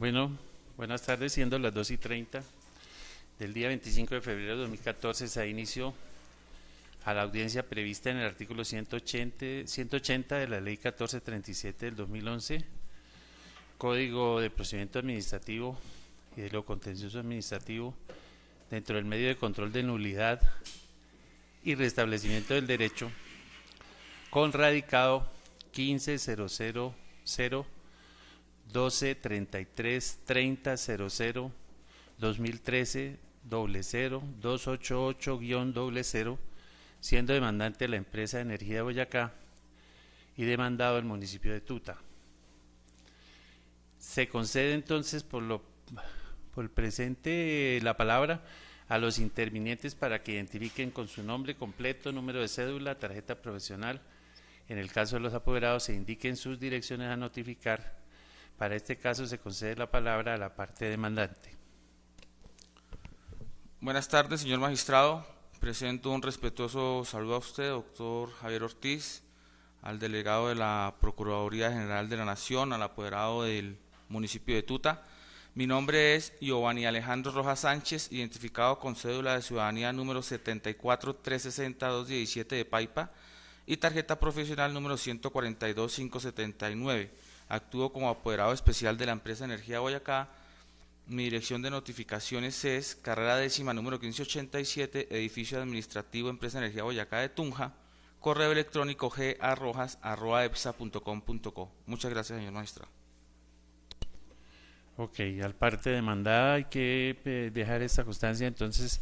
Bueno, buenas tardes, siendo las 2:30 del día 25 de febrero de 2014, se da inicio a la audiencia prevista en el artículo 180 de la Ley 1437 del 2011, Código de Procedimiento Administrativo y de lo Contencioso Administrativo, dentro del medio de control de nulidad y restablecimiento del derecho, con radicado 15.000 12.33.30.00 2013 288-00, siendo demandante la empresa de energía de Boyacá y demandado el municipio de Tuta. Se concede entonces por el presente la palabra a los intervinientes para que identifiquen con su nombre completo, número de cédula, tarjeta profesional. En el caso de los apoderados se indiquen sus direcciones a notificar. Para este caso se concede la palabra a la parte demandante. Buenas tardes, señor magistrado. Presento un respetuoso saludo a usted, doctor Javier Ortiz, al delegado de la Procuraduría General de la Nación, al apoderado del municipio de Tuta. Mi nombre es Giovanni Alejandro Rojas Sánchez, identificado con cédula de ciudadanía número 74-360-217 de Paipa y tarjeta profesional número 142-579. Actúo como apoderado especial de la empresa Energía Boyacá. Mi dirección de notificaciones es carrera décima número 1587, edificio administrativo Empresa Energía Boyacá de Tunja, correo electrónico ga@epsa.com.co. Muchas gracias, señor magistrado. Ok, al parte demandada hay que dejar esta constancia. Entonces,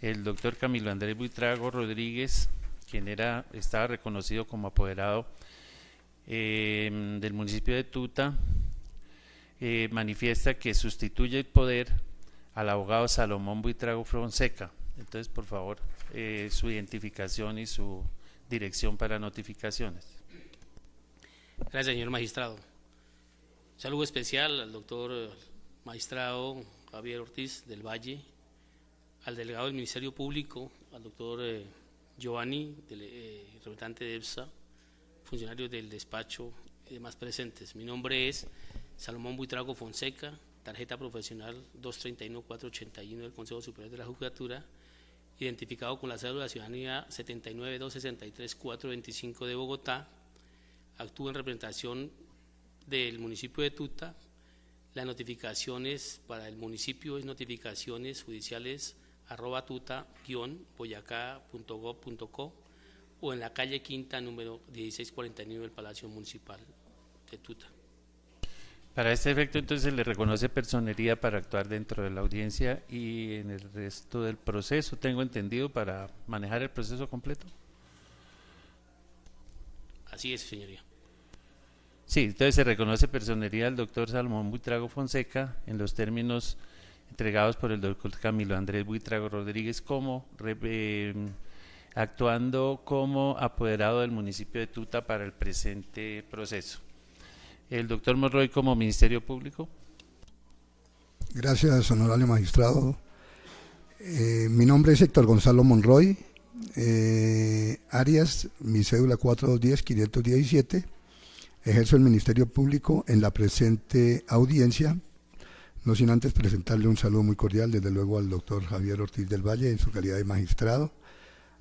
el doctor Camilo Andrés Buitrago Rodríguez, quien estaba reconocido como apoderado del municipio de Tuta, manifiesta que sustituye el poder al abogado Salomón Buitrago Fonseca. Entonces, por favor, su identificación y su dirección para notificaciones. Gracias, señor magistrado. Saludo especial al doctor magistrado Javier Ortiz del Valle, al delegado del Ministerio Público, al doctor Giovanni, representante de EPSA, funcionarios del despacho y demás presentes. Mi nombre es Salomón Buitrago Fonseca, tarjeta profesional 231-481 del Consejo Superior de la Judicatura, identificado con la cédula de ciudadanía 79-263-425 de Bogotá. Actúo en representación del municipio de Tuta. Las notificaciones para el municipio es notificaciones judiciales @tuta-boyacá.gov.co o en la calle Quinta número 1649 del Palacio Municipal de Tuta. Para este efecto, entonces, le reconoce personería para actuar dentro de la audiencia y en el resto del proceso, tengo entendido, para manejar el proceso completo. Así es, señoría. Sí, entonces se reconoce personería al doctor Salomón Buitrago Fonseca en los términos entregados por el doctor Camilo Andrés Buitrago Rodríguez como actuando como apoderado del municipio de Tuta para el presente proceso. El doctor Monroy como Ministerio Público. Gracias, honorable magistrado. Mi nombre es Héctor Gonzalo Monroy Arias, mi cédula 4210-517. Ejerzo el Ministerio Público en la presente audiencia, no sin antes presentarle un saludo muy cordial, desde luego al doctor Javier Ortiz del Valle en su calidad de magistrado,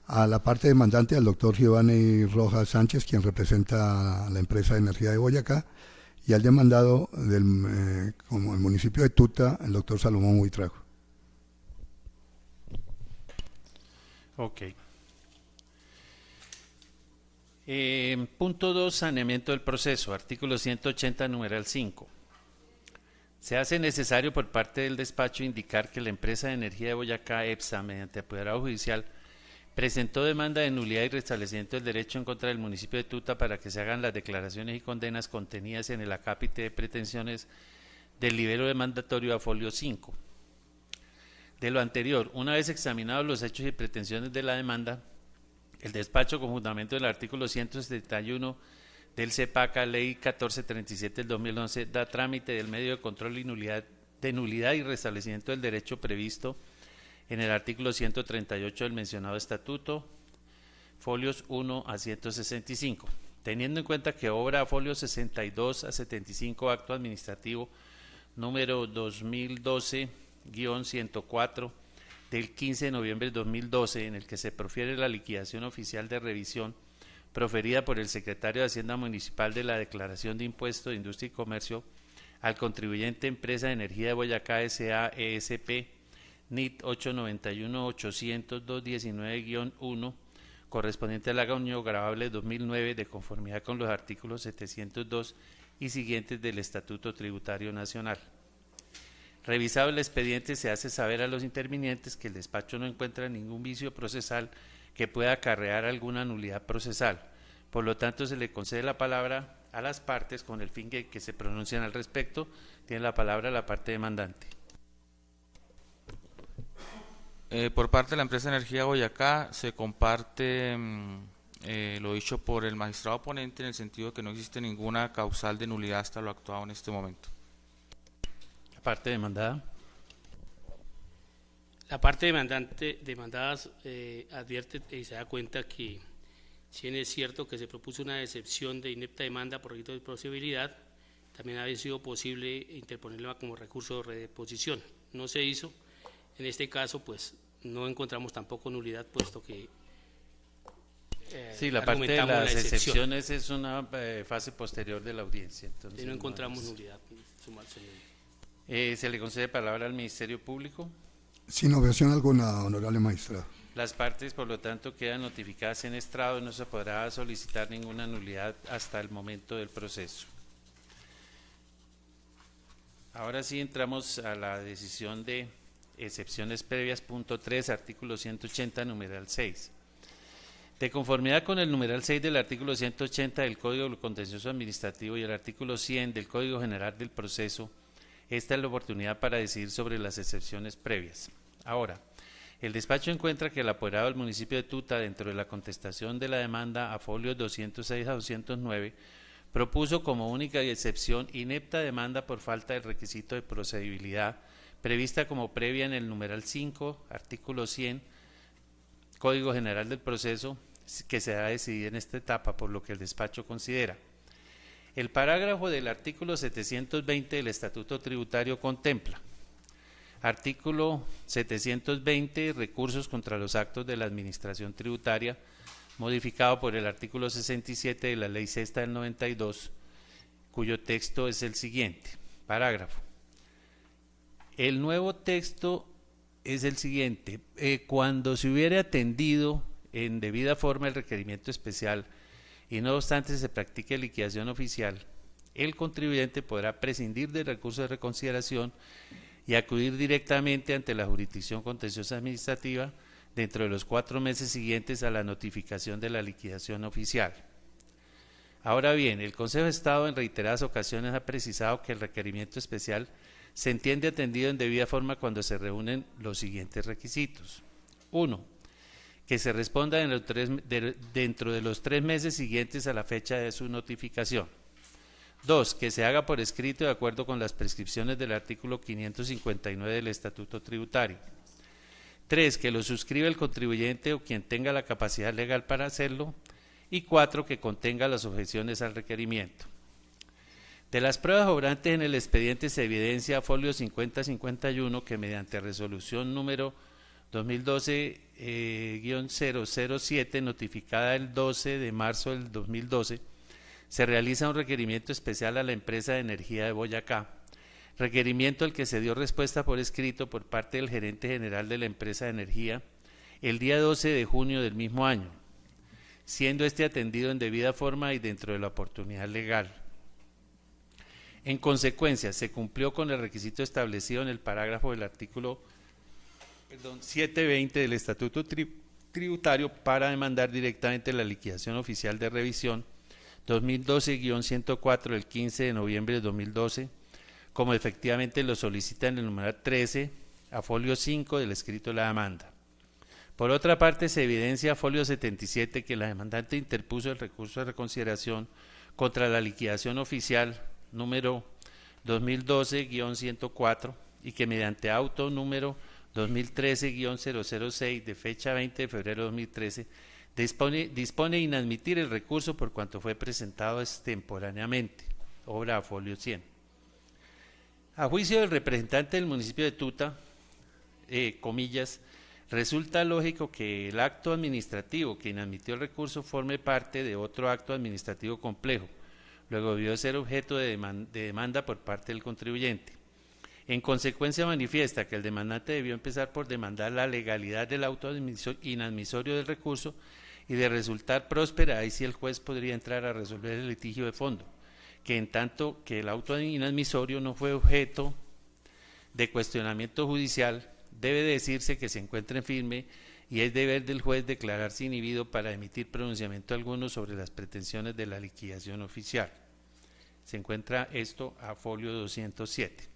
a la parte demandante, al doctor Giovanni Rojas Sánchez, quien representa a la empresa de energía de Boyacá, y al demandado como el municipio de Tuta, el doctor Salomón Buitrago. Ok. Punto 2, saneamiento del proceso, artículo 180, numeral 5. Se hace necesario por parte del despacho indicar que la empresa de energía de Boyacá, EPSA, mediante apoderado judicial, presentó demanda de nulidad y restablecimiento del derecho en contra del municipio de Tuta para que se hagan las declaraciones y condenas contenidas en el acápite de pretensiones del libelo demandatorio a folio 5. De lo anterior, una vez examinados los hechos y pretensiones de la demanda, el despacho, con fundamento del artículo 171 del CEPACA, Ley 1437 del 2011, da trámite del medio de control y nulidad y restablecimiento del derecho previsto en el artículo 138 del mencionado estatuto, folios 1 a 165. Teniendo en cuenta que obra a folios 62 a 75 acto administrativo número 2012-104 del 15 de noviembre de 2012, en el que se profiere la liquidación oficial de revisión proferida por el secretario de Hacienda Municipal de la Declaración de Impuesto de Industria y Comercio al contribuyente Empresa de Energía de Boyacá S.A. ESP NIT 891-800-219-1 correspondiente al año grabable 2009 de conformidad con los artículos 702 y siguientes del Estatuto Tributario Nacional. Revisado el expediente, se hace saber a los intervinientes que el despacho no encuentra ningún vicio procesal que pueda acarrear alguna nulidad procesal. Por lo tanto, se le concede la palabra a las partes con el fin de que se pronuncien al respecto. Tiene la palabra la parte demandante. Por parte de la empresa Energía Boyacá se comparte lo dicho por el magistrado ponente en el sentido de que no existe ninguna causal de nulidad hasta lo actuado en este momento. La parte demandada. La parte demandada advierte y se da cuenta que si bien es cierto que se propuso una excepción de inepta demanda por requisito de procedibilidad, también había sido posible interponerla como recurso de reposición. No se hizo. En este caso, pues, no encontramos tampoco nulidad, puesto que sí, la parte de las excepciones es una fase posterior de la audiencia. Entonces, no encontramos nulidad, señor. ¿Se le concede palabra al Ministerio Público? Sin objeción alguna, honorable magistrado. Las partes, por lo tanto, quedan notificadas en estrado y no se podrá solicitar ninguna nulidad hasta el momento del proceso. Ahora sí entramos a la decisión de excepciones previas, punto 3, artículo 180, numeral 6. De conformidad con el numeral 6 del artículo 180 del Código Contencioso Administrativo y el artículo 100 del Código General del Proceso, esta es la oportunidad para decidir sobre las excepciones previas. Ahora, el despacho encuentra que el apoderado del municipio de Tuta, dentro de la contestación de la demanda a folios 206 a 209, propuso como única excepción inepta demanda por falta del requisito de procedibilidad prevista como previa en el numeral 5, artículo 100, Código General del Proceso, que se ha decidido en esta etapa, por lo que el despacho considera. El parágrafo del artículo 720 del Estatuto Tributario contempla: artículo 720, recursos contra los actos de la Administración Tributaria, modificado por el artículo 67 de la Ley Sexta del 92, cuyo texto es el siguiente. Parágrafo. El nuevo texto es el siguiente: cuando se hubiere atendido en debida forma el requerimiento especial y no obstante se practique liquidación oficial, el contribuyente podrá prescindir del recurso de reconsideración y acudir directamente ante la jurisdicción contenciosa administrativa dentro de los 4 meses siguientes a la notificación de la liquidación oficial. Ahora bien, el Consejo de Estado en reiteradas ocasiones ha precisado que el requerimiento especial se entiende atendido en debida forma cuando se reúnen los siguientes requisitos. 1. Que se responda dentro de los 3 meses siguientes a la fecha de su notificación. 2. Que se haga por escrito de acuerdo con las prescripciones del artículo 559 del Estatuto Tributario. 3. Que lo suscriba el contribuyente o quien tenga la capacidad legal para hacerlo. Y 4. Que contenga las objeciones al requerimiento. De las pruebas obrantes en el expediente se evidencia folio 5051 que mediante resolución número 2012-007 notificada el 12 de marzo del 2012, se realiza un requerimiento especial a la empresa de energía de Boyacá, requerimiento al que se dio respuesta por escrito por parte del gerente general de la empresa de energía el día 12 de junio del mismo año, siendo este atendido en debida forma y dentro de la oportunidad legal. En consecuencia, se cumplió con el requisito establecido en el parágrafo del artículo 720 del Estatuto Tributario para demandar directamente la liquidación oficial de revisión 2012-104 del 15 de noviembre de 2012, como efectivamente lo solicita en el numeral 13 a folio 5 del escrito de la demanda. Por otra parte, se evidencia a folio 77 que la demandante interpuso el recurso de reconsideración contra la liquidación oficial número 2012-104 y que mediante auto número 2013-006 de fecha 20 de febrero de 2013 dispone inadmitir el recurso por cuanto fue presentado extemporáneamente, obra a folio 100. A juicio del representante del municipio de Tuta, comillas, resulta lógico que el acto administrativo que inadmitió el recurso forme parte de otro acto administrativo complejo, luego debió ser objeto de demanda por parte del contribuyente. En consecuencia manifiesta que el demandante debió empezar por demandar la legalidad del auto inadmisorio del recurso y de resultar próspera, ahí sí el juez podría entrar a resolver el litigio de fondo, que en tanto que el auto inadmisorio no fue objeto de cuestionamiento judicial, debe decirse que se encuentra en firme y es deber del juez declararse inhibido para emitir pronunciamiento alguno sobre las pretensiones de la liquidación oficial. Se encuentra esto a folio 207.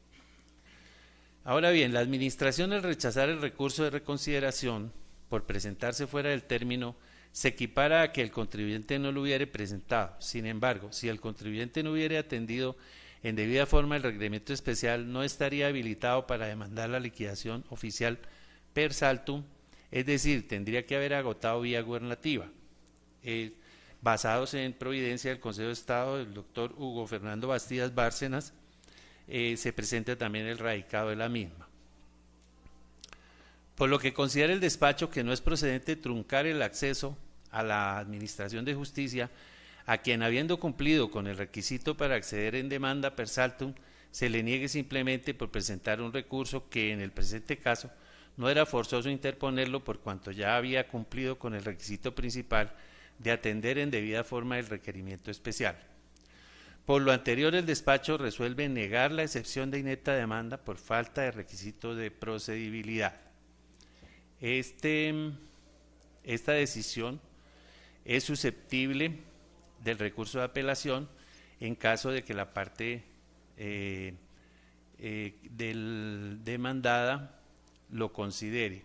Ahora bien, la administración al rechazar el recurso de reconsideración por presentarse fuera del término se equipara a que el contribuyente no lo hubiere presentado. Sin embargo, si el contribuyente no hubiere atendido en debida forma el requerimiento especial, no estaría habilitado para demandar la liquidación oficial per saltum, es decir, tendría que haber agotado vía gubernativa. Basados en providencia del Consejo de Estado del doctor Hugo Fernando Bastidas Bárcenas, se presenta también el radicado de la misma. Por lo que considera el despacho que no es procedente truncar el acceso a la Administración de Justicia a quien, habiendo cumplido con el requisito para acceder en demanda per saltum, se le niegue simplemente por presentar un recurso que en el presente caso no era forzoso interponerlo por cuanto ya había cumplido con el requisito principal de atender en debida forma el requerimiento especial. Por lo anterior, el despacho resuelve negar la excepción de inepta demanda por falta de requisito de procedibilidad. Esta decisión es susceptible del recurso de apelación en caso de que la parte del demandada lo considere.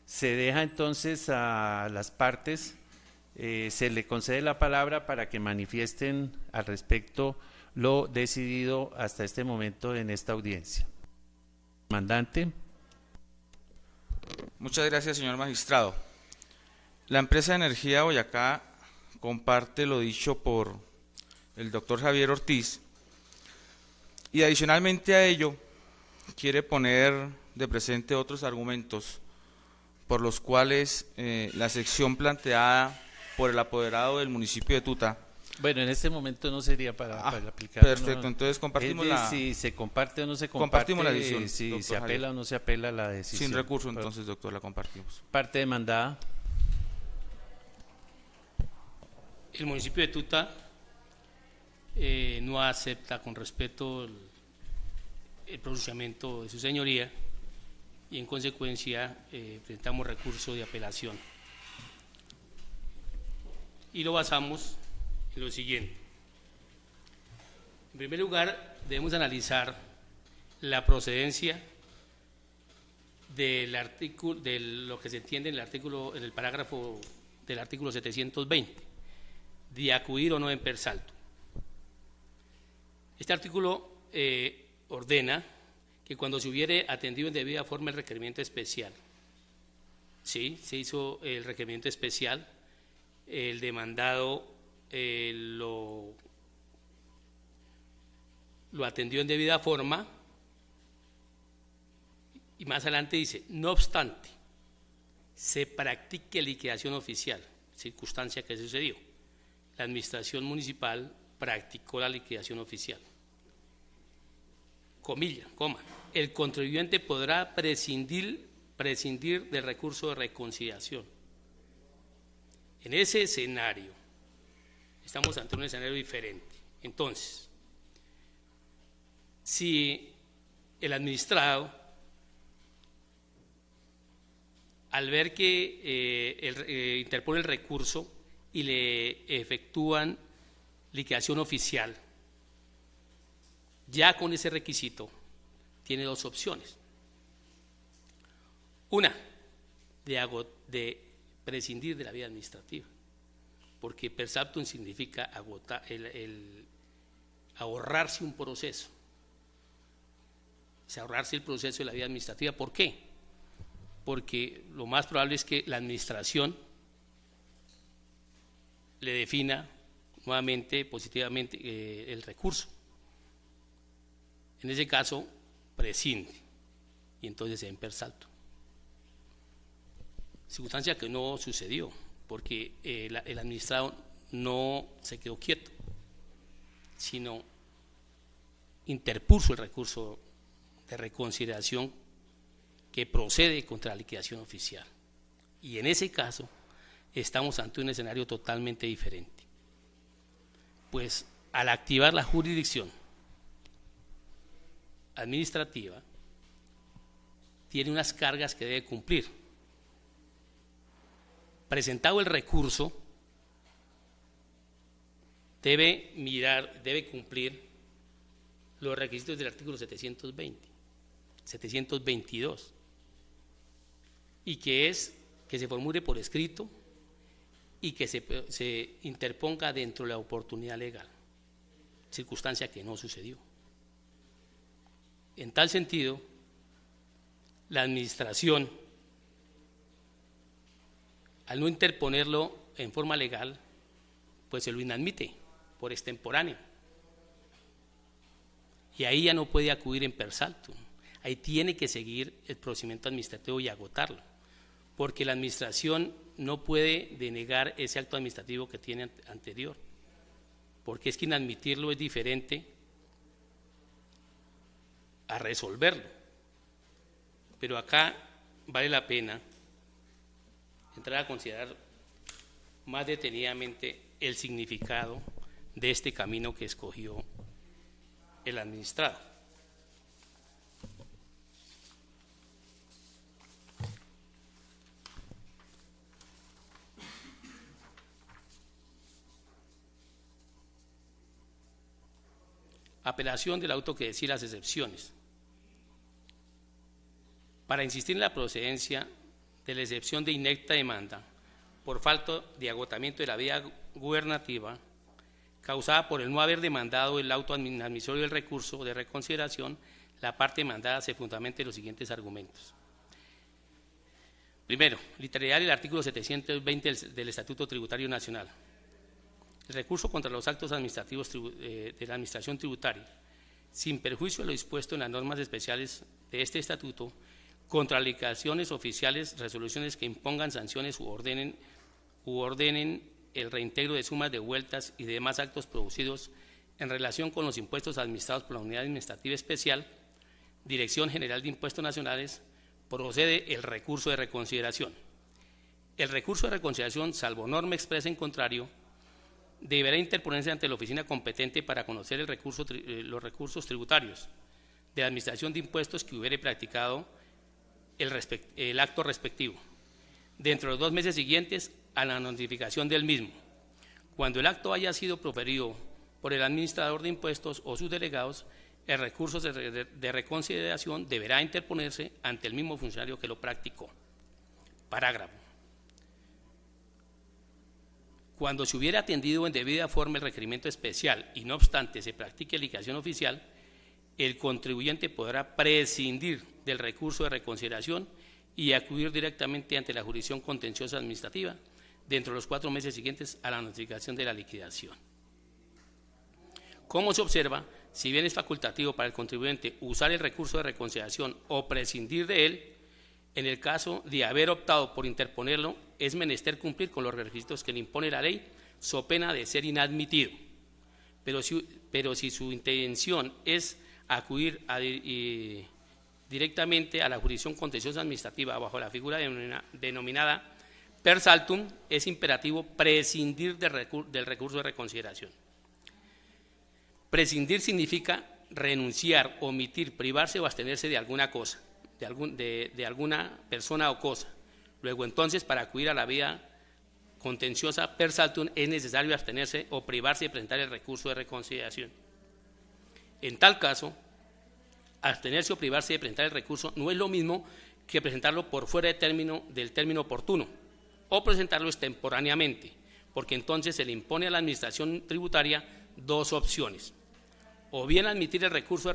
Se deja entonces a las partes, se le concede la palabra para que manifiesten al respecto lo decidido hasta este momento en esta audiencia. Demandante. Muchas gracias, señor magistrado. La empresa de energía de Boyacá comparte lo dicho por el doctor Javier Ortiz y adicionalmente a ello quiere poner de presente otros argumentos por los cuales la sección planteada por el apoderado del municipio de Tuta. Bueno, en este momento no sería para aplicar. Perfecto, entonces compartimos si se comparte o no se comparte, compartimos la decisión, si se apela o no se apela la decisión. Sin recurso, entonces, doctor, la compartimos. Parte demandada. El municipio de Tuta no acepta con respeto el pronunciamiento de su señoría y en consecuencia presentamos recurso de apelación. Y lo basamos en lo siguiente. En primer lugar, debemos analizar la procedencia del artículo, de lo que se entiende en el parágrafo del artículo 720, de acudir o no en per saltum. Este artículo ordena que cuando se hubiere atendido en debida forma el requerimiento especial, sí, se hizo el requerimiento especial, el demandado lo atendió en debida forma y más adelante dice, no obstante, se practique liquidación oficial, circunstancia que sucedió. La administración municipal practicó la liquidación oficial. Comilla, coma, el contribuyente podrá prescindir del recurso de reconciliación. En ese escenario, estamos ante un escenario diferente. Entonces, si el administrado, al ver que interpone el recurso y le efectúan liquidación oficial, ya con ese requisito, tiene dos opciones. Una, de prescindir de la vía administrativa, porque per saltum significa ahorrarse un proceso, ahorrarse el proceso de la vía administrativa. ¿Por qué? Porque lo más probable es que la administración le defina nuevamente positivamente el recurso. En ese caso, prescinde y entonces se da en persalto. Circunstancia que no sucedió, porque el administrado no se quedó quieto, sino interpuso el recurso de reconsideración que procede contra la liquidación oficial. Y en ese caso estamos ante un escenario totalmente diferente. Pues al activar la jurisdicción administrativa, tiene unas cargas que debe cumplir. Presentado el recurso, debe cumplir los requisitos del artículo 720, 722, y que es que se formule por escrito y que se interponga dentro de la oportunidad legal, circunstancia que no sucedió. En tal sentido, la administración, al no interponerlo en forma legal, pues se lo inadmite por extemporáneo. Y ahí ya no puede acudir en persalto. Ahí tiene que seguir el procedimiento administrativo y agotarlo, porque la administración no puede denegar ese acto administrativo que tiene anterior, porque es que inadmitirlo es diferente a resolverlo. Pero acá vale la pena entrar a considerar más detenidamente el significado de este camino que escogió el administrado. Apelación del auto que decía las excepciones. Para insistir en la procedencia de la excepción de inepta demanda por falta de agotamiento de la vía gubernativa causada por el no haber demandado el auto admisorio del recurso de reconsideración, la parte demandada se fundamenta en los siguientes argumentos. Primero, literalidad del artículo 720 del Estatuto Tributario Nacional. El recurso contra los actos administrativos de la Administración Tributaria, sin perjuicio de lo dispuesto en las normas especiales de este estatuto, contra liquidaciones oficiales, resoluciones que impongan sanciones u ordenen el reintegro de sumas devueltas y de demás actos producidos en relación con los impuestos administrados por la Unidad Administrativa Especial, Dirección General de Impuestos Nacionales, procede el recurso de reconsideración. El recurso de reconsideración, salvo norma expresa en contrario, deberá interponerse ante la oficina competente para conocer los recursos tributarios de la Administración de Impuestos que hubiere practicado el acto respectivo, dentro de los 2 meses siguientes a la notificación del mismo. Cuando el acto haya sido proferido por el administrador de impuestos o sus delegados, el recurso de reconsideración deberá interponerse ante el mismo funcionario que lo practicó. Parágrafo. Cuando se hubiera atendido en debida forma el requerimiento especial y no obstante se practique liquidación oficial, el contribuyente podrá prescindir del recurso de reconsideración y acudir directamente ante la jurisdicción contenciosa administrativa dentro de los 4 meses siguientes a la notificación de la liquidación. Como se observa, si bien es facultativo para el contribuyente usar el recurso de reconsideración o prescindir de él, en el caso de haber optado por interponerlo, es menester cumplir con los requisitos que le impone la ley, so pena de ser inadmitido. Pero si su intención es acudir directamente a la jurisdicción contenciosa administrativa bajo la figura denominada per saltum, es imperativo prescindir del recurso de reconsideración. Prescindir significa renunciar, omitir, privarse o abstenerse de alguna cosa, de alguna persona o cosa. Luego entonces, para acudir a la vía contenciosa per saltum es necesario abstenerse o privarse de presentar el recurso de reconsideración. En tal caso, abstenerse o privarse de presentar el recurso no es lo mismo que presentarlo por fuera del término oportuno o presentarlo extemporáneamente, porque entonces se le impone a la administración tributaria 2 opciones: o bien admitir el recurso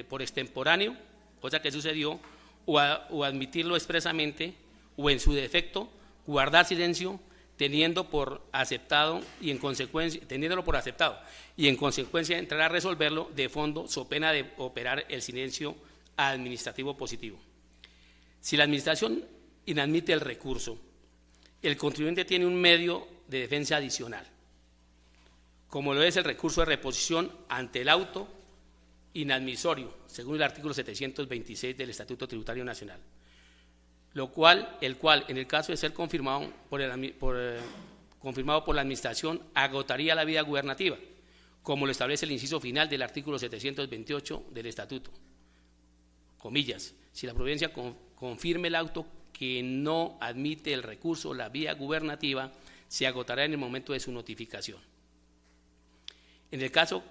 por extemporáneo, cosa que sucedió, o admitirlo expresamente, o en su defecto guardar silencio, teniéndolo por aceptado y en consecuencia entrar a resolverlo de fondo, so pena de operar el silencio administrativo positivo. Si la administración inadmite el recurso, el contribuyente tiene un medio de defensa adicional, como lo es el recurso de reposición ante el auto inadmisorio, según el artículo 726 del Estatuto Tributario Nacional, el cual, en el caso de ser confirmado por la Administración, agotaría la vida gubernativa, como lo establece el inciso final del artículo 728 del Estatuto. Comillas, si la Providencia confirme el auto que no admite el recurso, la vía gubernativa se agotará en el momento de su notificación. En el caso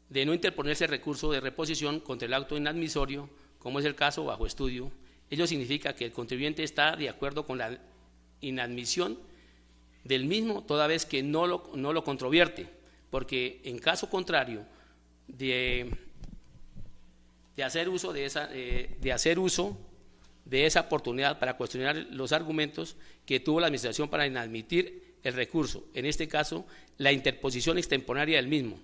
de no interponerse el recurso de reposición contra el auto inadmisorio, como es el caso bajo estudio, ello significa que el contribuyente está de acuerdo con la inadmisión del mismo, toda vez que no lo controvierte, porque en caso contrario de hacer uso de esa oportunidad para cuestionar los argumentos que tuvo la Administración para inadmitir el recurso, en este caso la interposición extemporánea del mismo,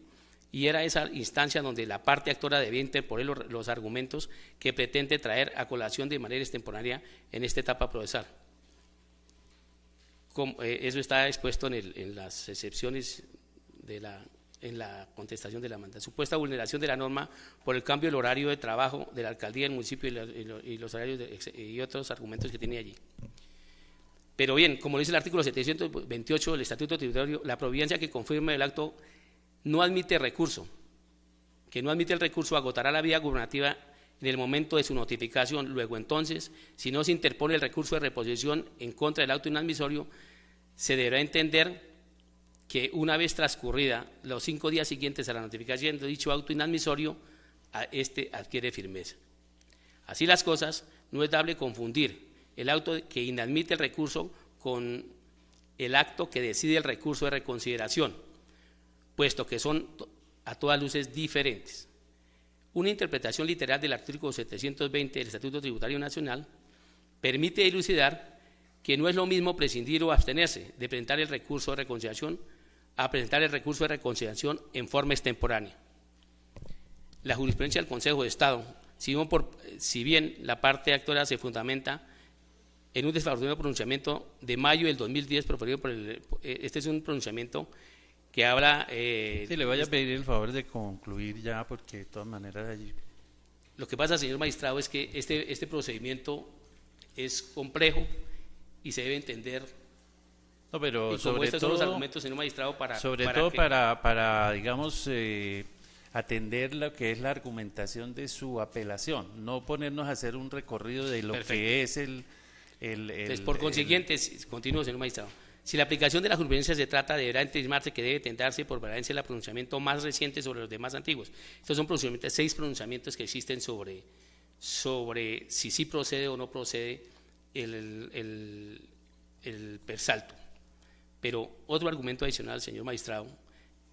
y era esa instancia donde la parte actora debía interponer los argumentos que pretende traer a colación de manera extemporánea en esta etapa procesal. Eso está expuesto en las excepciones en la contestación de la demanda. Supuesta vulneración de la norma por el cambio del horario de trabajo de la alcaldía del municipio y los horarios y otros argumentos que tiene allí. Pero bien, como dice el artículo 728 del Estatuto Tributario, la providencia que confirme el acto no admite recurso, agotará la vía gubernativa en el momento de su notificación. Luego, entonces, si no se interpone el recurso de reposición en contra del auto inadmisorio, se deberá entender que una vez transcurrida los 5 días siguientes a la notificación de dicho auto inadmisorio, este adquiere firmeza. Así las cosas, no es dable confundir el auto que inadmite el recurso con el acto que decide el recurso de reconsideración, puesto que son a todas luces diferentes. Una interpretación literal del artículo 720 del Estatuto Tributario Nacional permite dilucidar que no es lo mismo prescindir o abstenerse de presentar el recurso de reconciliación a presentar el recurso de reconciliación en forma extemporánea. La jurisprudencia del Consejo de Estado, si bien la parte actora se fundamenta en un desfavorable pronunciamiento de mayo del 2010 proferido por este es un pronunciamiento que habla… sí, le voy a pedir el favor de concluir ya, porque de todas maneras allí… Lo que pasa, señor magistrado, es que este procedimiento es complejo y se debe entender… No, pero y como sobre estos todo, son los argumentos, señor magistrado, para digamos, atender lo que es la argumentación de su apelación, no ponernos a hacer un recorrido de lo Perfecto. que es Entonces, por consiguiente, continúo, señor magistrado. Si la aplicación de la jurisprudencia se trata, deberá entenderse que debe tentarse por valencia el pronunciamiento más reciente sobre los demás antiguos. Estos son 6 pronunciamientos que existen sobre si sí procede o no procede el persalto. Pero otro argumento adicional, señor magistrado,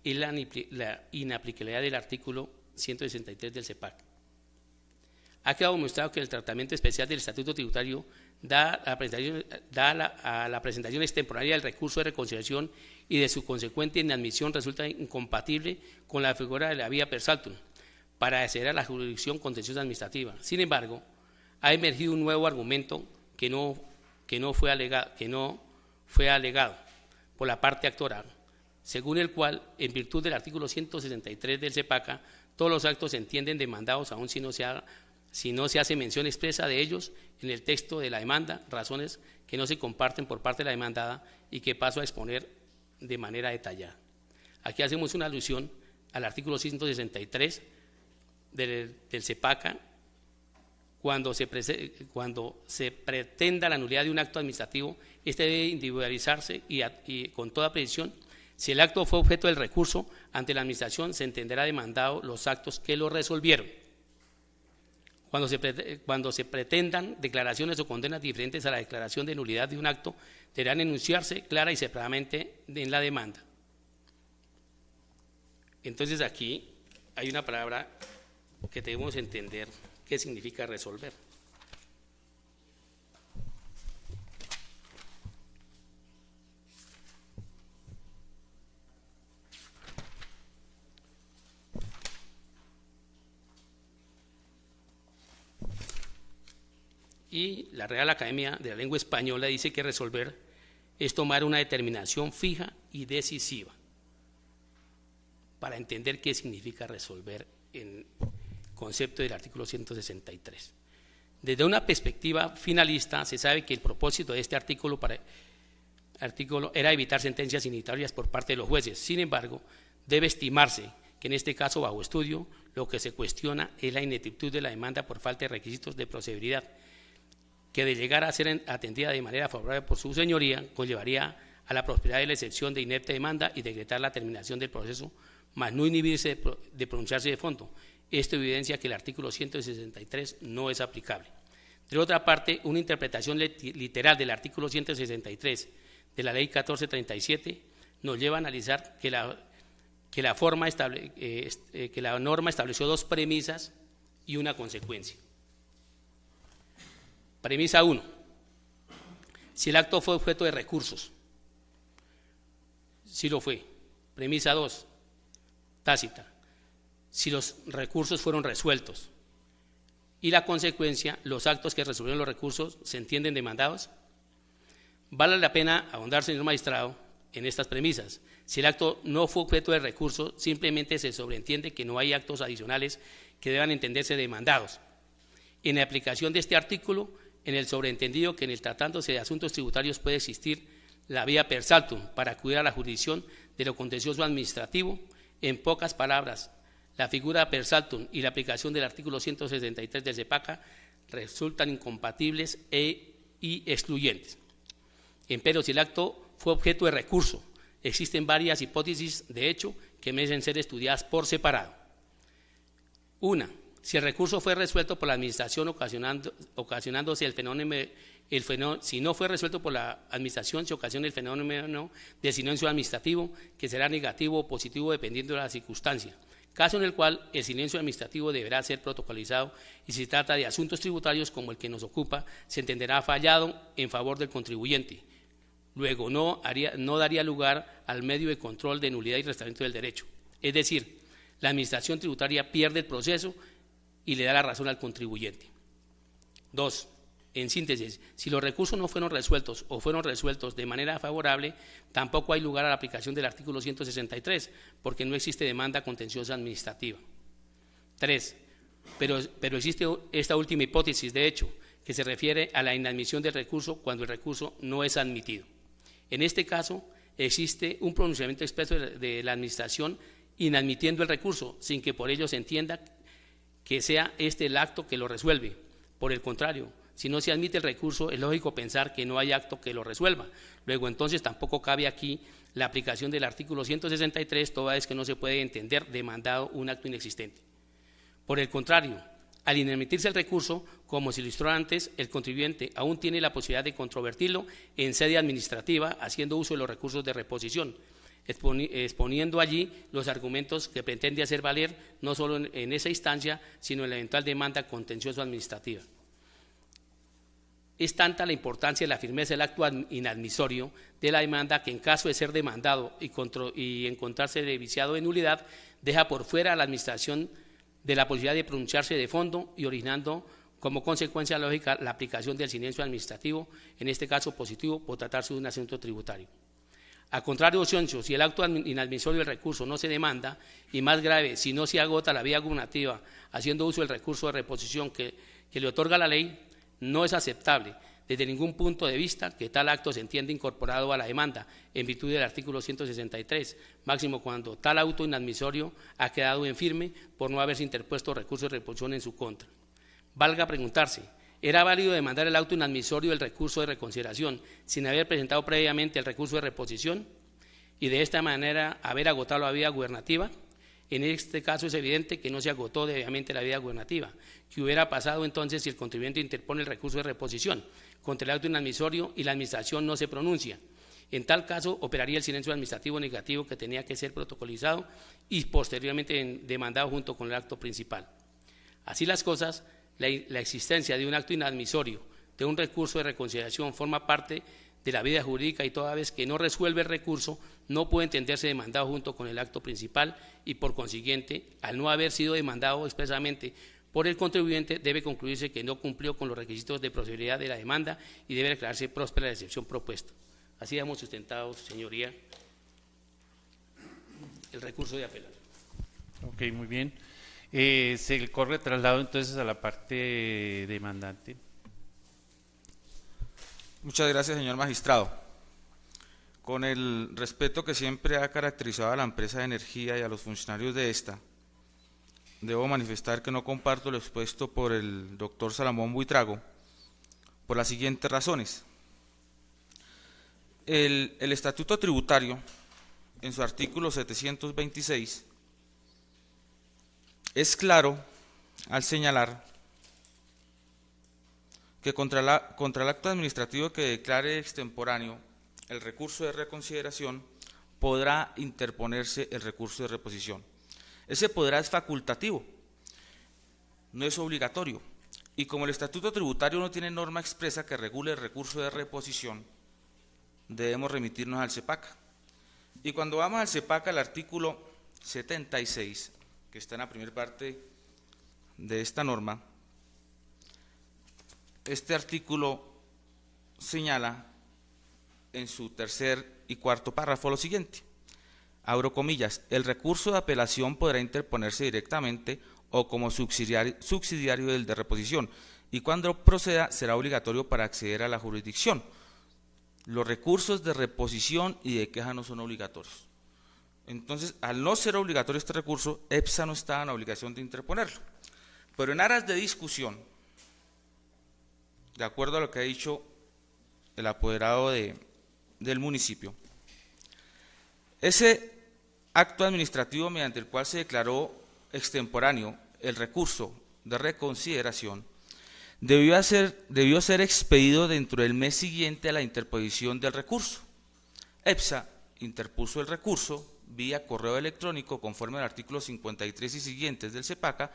es la inaplicabilidad del artículo 163 del CEPAC. Ha quedado demostrado que el tratamiento especial del Estatuto Tributario da a la presentación extemporánea del recurso de reconciliación y de su consecuente inadmisión resulta incompatible con la figura de la vía per saltum para acceder a la jurisdicción contenciosa administrativa. Sin embargo, ha emergido un nuevo argumento que no fue alegado por la parte actoral, según el cual, en virtud del artículo 163 del CEPACA, todos los actos se entienden demandados aun si no se hace mención expresa de ellos en el texto de la demanda, razones que no se comparten por parte de la demandada y que paso a exponer de manera detallada. Aquí hacemos una alusión al artículo 163 del CEPACA, cuando se pretenda la nulidad de un acto administrativo, este debe individualizarse y con toda precisión. Si el acto fue objeto del recurso ante la Administración, se entenderá demandado los actos que lo resolvieron. Cuando se pretendan declaraciones o condenas diferentes a la declaración de nulidad de un acto, deberán enunciarse clara y separadamente en la demanda. Entonces aquí hay una palabra que debemos entender qué significa resolver. Y la Real Academia de la Lengua Española dice que resolver es tomar una determinación fija y decisiva, para entender qué significa resolver en concepto del artículo 163. Desde una perspectiva finalista, se sabe que el propósito de este artículo era evitar sentencias inhibitorias por parte de los jueces. Sin embargo, debe estimarse que en este caso, bajo estudio, lo que se cuestiona es la ineptitud de la demanda por falta de requisitos de procedibilidad, que de llegar a ser atendida de manera favorable por su señoría, conllevaría a la prosperidad de la excepción de inepta demanda y decretar la terminación del proceso, mas no inhibirse de pronunciarse de fondo. Esto evidencia que el artículo 163 no es aplicable. De otra parte, una interpretación literal del artículo 163 de la Ley 1437 nos lleva a analizar que la norma estableció dos premisas y una consecuencia. Premisa 1. Si el acto fue objeto de recursos. Sí lo fue. Premisa 2. Tácita. Si los recursos fueron resueltos. Y la consecuencia, los actos que resolvieron los recursos se entienden demandados. Vale la pena ahondar, señor magistrado, en estas premisas. Si el acto no fue objeto de recurso, simplemente se sobreentiende que no hay actos adicionales que deban entenderse demandados. En la aplicación de este artículo, en el sobreentendido que en el tratándose de asuntos tributarios puede existir la vía per saltum para acudir a la jurisdicción de lo contencioso administrativo, en pocas palabras, la figura per saltum y la aplicación del artículo 163 del CEPACA resultan incompatibles y excluyentes. Empero, si el acto fue objeto de recurso, existen varias hipótesis de hecho que merecen ser estudiadas por separado. Una, si el recurso fue resuelto por la administración ocasionándose el fenómeno, si no fue resuelto por la administración, se ocasiona el fenómeno de silencio administrativo, que será negativo o positivo dependiendo de la circunstancia, caso en el cual el silencio administrativo deberá ser protocolizado y si se trata de asuntos tributarios como el que nos ocupa, se entenderá fallado en favor del contribuyente. Luego, no daría lugar al medio de control de nulidad y restablecimiento del derecho. Es decir, la administración tributaria pierde el proceso y le da la razón al contribuyente. 2. En síntesis, si los recursos no fueron resueltos o fueron resueltos de manera favorable, tampoco hay lugar a la aplicación del artículo 163, porque no existe demanda contenciosa administrativa. 3. Pero existe esta última hipótesis, de hecho, que se refiere a la inadmisión del recurso cuando el recurso no es admitido. En este caso, existe un pronunciamiento expreso de la Administración inadmitiendo el recurso, sin que por ello se entienda que sea este el acto que lo resuelve. Por el contrario, si no se admite el recurso, es lógico pensar que no hay acto que lo resuelva. Luego, entonces, tampoco cabe aquí la aplicación del artículo 163, toda vez que no se puede entender demandado un acto inexistente. Por el contrario, al inadmitirse el recurso, como se ilustró antes, el contribuyente aún tiene la posibilidad de controvertirlo en sede administrativa, haciendo uso de los recursos de reposición, exponiendo allí los argumentos que pretende hacer valer no solo en esa instancia, sino en la eventual demanda contencioso-administrativa. Es tanta la importancia de la firmeza del acto inadmisorio de la demanda que en caso de ser demandado y encontrarse viciado de nulidad, deja por fuera a la administración de la posibilidad de pronunciarse de fondo y originando como consecuencia lógica la aplicación del silencio administrativo, en este caso positivo, por tratarse de un asunto tributario. A contrario, si el acto inadmisorio del recurso no se demanda, y más grave, si no se agota la vía gubernativa haciendo uso del recurso de reposición que le otorga la ley, no es aceptable desde ningún punto de vista que tal acto se entienda incorporado a la demanda en virtud del artículo 163, máximo cuando tal auto inadmisorio ha quedado en firme por no haberse interpuesto recurso de reposición en su contra. Valga preguntarse, ¿era válido demandar el auto inadmisorio del recurso de reconsideración sin haber presentado previamente el recurso de reposición y de esta manera haber agotado la vía gubernativa? En este caso es evidente que no se agotó debidamente la vía gubernativa. ¿Qué hubiera pasado entonces si el contribuyente interpone el recurso de reposición contra el auto inadmisorio y la administración no se pronuncia? En tal caso, operaría el silencio administrativo negativo que tenía que ser protocolizado y posteriormente demandado junto con el acto principal. Así las cosas, la existencia de un acto inadmisorio, de un recurso de reconsideración, forma parte de la vida jurídica y toda vez que no resuelve el recurso, no puede entenderse demandado junto con el acto principal y por consiguiente, al no haber sido demandado expresamente por el contribuyente, debe concluirse que no cumplió con los requisitos de procedibilidad de la demanda y debe declararse próspera la excepción propuesta. Así hemos sustentado, señoría, el recurso de apelación. Ok, muy bien. Se corre traslado entonces a la parte demandante. Muchas gracias, señor magistrado. Con el respeto que siempre ha caracterizado a la empresa de energía y a los funcionarios de esta, debo manifestar que no comparto lo expuesto por el doctor Salomón Buitrago por las siguientes razones. El estatuto tributario, en su artículo 726, es claro al señalar que contra el acto administrativo que declare extemporáneo el recurso de reconsideración, podrá interponerse el recurso de reposición. Ese podrá es facultativo, no es obligatorio. Y como el estatuto tributario no tiene norma expresa que regule el recurso de reposición, debemos remitirnos al CEPACA. Y cuando vamos al CEPACA, el artículo 76, que está en la primera parte de esta norma, este artículo señala en su tercer y cuarto párrafo lo siguiente: abro comillas, el recurso de apelación podrá interponerse directamente o como subsidiario del de reposición, y cuando proceda será obligatorio para acceder a la jurisdicción. Los recursos de reposición y de queja no son obligatorios. Entonces, al no ser obligatorio este recurso, EPSA no está en la obligación de interponerlo. Pero en aras de discusión, de acuerdo a lo que ha dicho el apoderado del municipio, ese acto administrativo mediante el cual se declaró extemporáneo el recurso de reconsideración debió ser expedido dentro del mes siguiente a la interposición del recurso. EPSA interpuso el recurso vía correo electrónico conforme al artículo 53 y siguientes del CEPACA,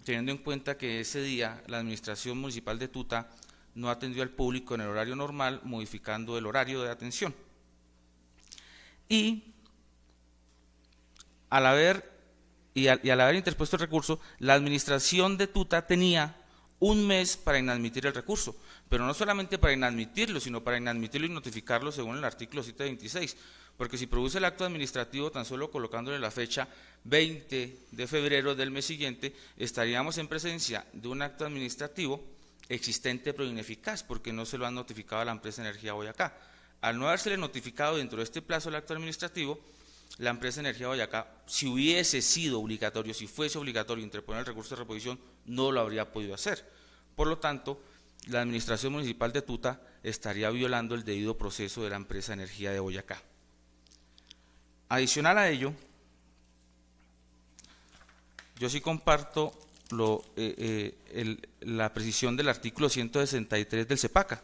teniendo en cuenta que ese día la Administración Municipal de Tuta no atendió al público en el horario normal, modificando el horario de atención. Y al haber interpuesto el recurso, la Administración de Tuta tenía un mes para inadmitir el recurso, pero no solamente para inadmitirlo, sino para inadmitirlo y notificarlo según el artículo 726, porque si produce el acto administrativo tan solo colocándole la fecha 20 de febrero del mes siguiente, estaríamos en presencia de un acto administrativo existente pero ineficaz, porque no se lo han notificado a la empresa Energía Boyacá. Al no habérsele notificado dentro de este plazo el acto administrativo, la empresa Energía Boyacá, si hubiese sido obligatorio, si fuese obligatorio interponer el recurso de reposición, no lo habría podido hacer. Por lo tanto, la Administración Municipal de Tuta estaría violando el debido proceso de la empresa Energía de Boyacá. Adicional a ello, yo sí comparto la precisión del artículo 163 del CEPACA.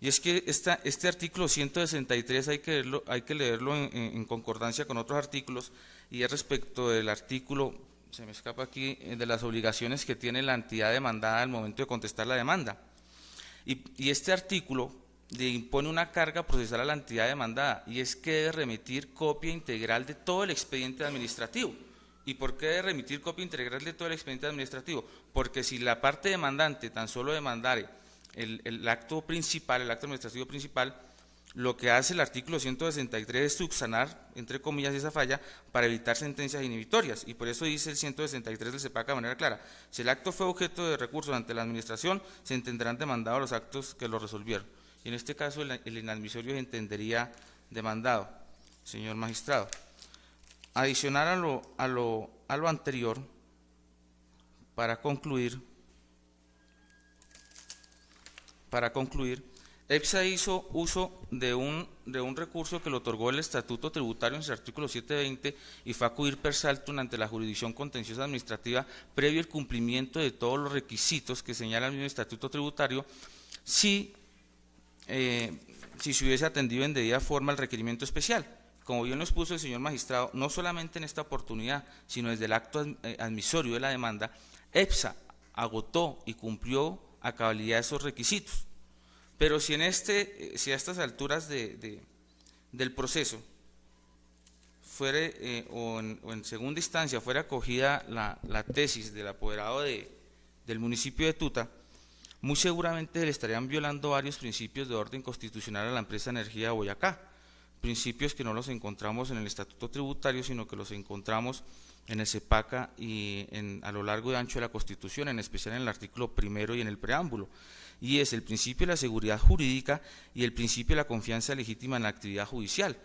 Y es que este artículo 163 hay que leerlo en concordancia con otros artículos, y es respecto del artículo, se me escapa aquí, de las obligaciones que tiene la entidad demandada al momento de contestar la demanda. Y este artículo le impone una carga procesal a la entidad demandada, y es que debe remitir copia integral de todo el expediente administrativo. ¿Y por qué debe remitir copia integral de todo el expediente administrativo? Porque si la parte demandante tan solo demandare el acto principal, el acto administrativo principal, lo que hace el artículo 163 es subsanar, entre comillas, esa falla para evitar sentencias inhibitorias, y por eso dice el 163 del CEPACA de manera clara: si el acto fue objeto de recursos ante la administración, se entenderán demandados los actos que lo resolvieron. Y en este caso el inadmisorio se entendería demandado, señor magistrado. Adicional a lo anterior, para concluir, EPSA hizo uso de un recurso que le otorgó el Estatuto Tributario en su artículo 720 y fue a acudir per saltum ante la jurisdicción contenciosa administrativa previo al cumplimiento de todos los requisitos que señala el mismo Estatuto Tributario, si se hubiese atendido en debida forma el requerimiento especial. Como bien lo expuso el señor magistrado, no solamente en esta oportunidad, sino desde el acto admisorio de la demanda, EPSA agotó y cumplió a cabalidad esos requisitos. Pero si a estas alturas del proceso fuere, o en segunda instancia fuera acogida la tesis del apoderado del municipio de Tuta, muy seguramente le estarían violando varios principios de orden constitucional a la empresa Energía de Boyacá, principios que no los encontramos en el estatuto tributario, sino que los encontramos en el CEPACA y a lo largo y ancho de la Constitución, en especial en el artículo primero y en el preámbulo, y es el principio de la seguridad jurídica y el principio de la confianza legítima en la actividad judicial,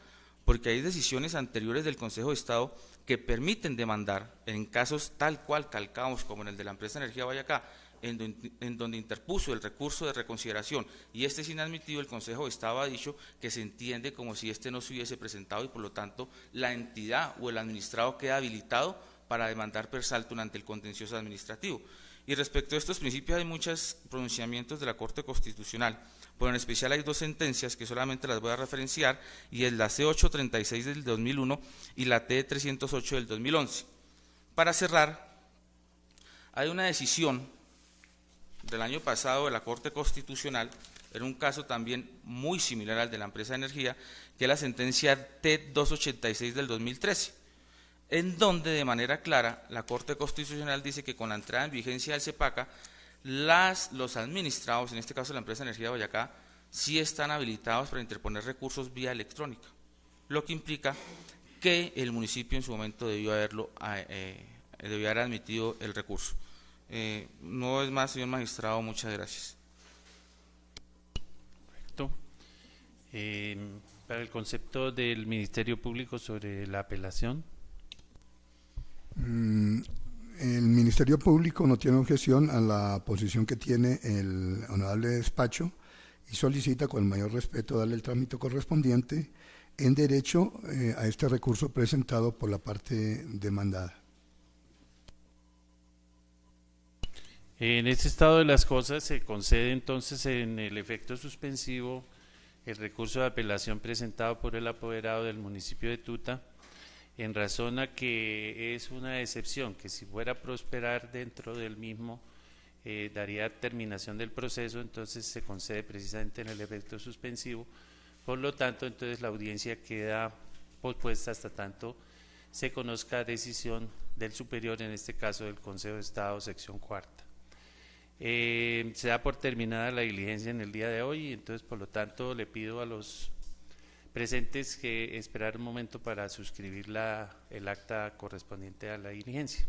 porque hay decisiones anteriores del Consejo de Estado que permiten demandar en casos tal cual calcados como en el de la empresa Energía Boyacá, en donde interpuso el recurso de reconsideración y este es inadmitido. El Consejo de Estado ha dicho que se entiende como si este no se hubiese presentado y por lo tanto la entidad o el administrado queda habilitado para demandar per saltum ante el contencioso administrativo. Y respecto a estos principios hay muchos pronunciamientos de la Corte Constitucional, pero en especial hay dos sentencias que solamente las voy a referenciar, y es la C836 del 2001 y la T308 del 2011. Para cerrar, hay una decisión del año pasado de la Corte Constitucional, en un caso también muy similar al de la empresa de energía, que es la sentencia T286 del 2013, en donde de manera clara la Corte Constitucional dice que con la entrada en vigencia del CEPACA, los administrados, en este caso la empresa de energía de Boyacá, sí están habilitados para interponer recursos vía electrónica, lo que implica que el municipio en su momento debió haber admitido el recurso. No es más, señor magistrado, muchas gracias. Perfecto. Para el concepto del Ministerio Público sobre la apelación. El Ministerio Público no tiene objeción a la posición que tiene el honorable despacho y solicita con el mayor respeto darle el trámite correspondiente en derecho a este recurso presentado por la parte demandada. En este estado de las cosas se concede entonces en el efecto suspensivo el recurso de apelación presentado por el apoderado del municipio de Tuta, en razón a que es una excepción que si fuera a prosperar dentro del mismo daría terminación del proceso, entonces se concede precisamente en el efecto suspensivo. Por lo tanto, entonces la audiencia queda pospuesta hasta tanto se conozca decisión del superior, en este caso del Consejo de Estado, sección cuarta. Se da por terminada la diligencia en el día de hoy, entonces por lo tanto le pido a los presentes que esperar un momento para suscribir el acta correspondiente a la diligencia.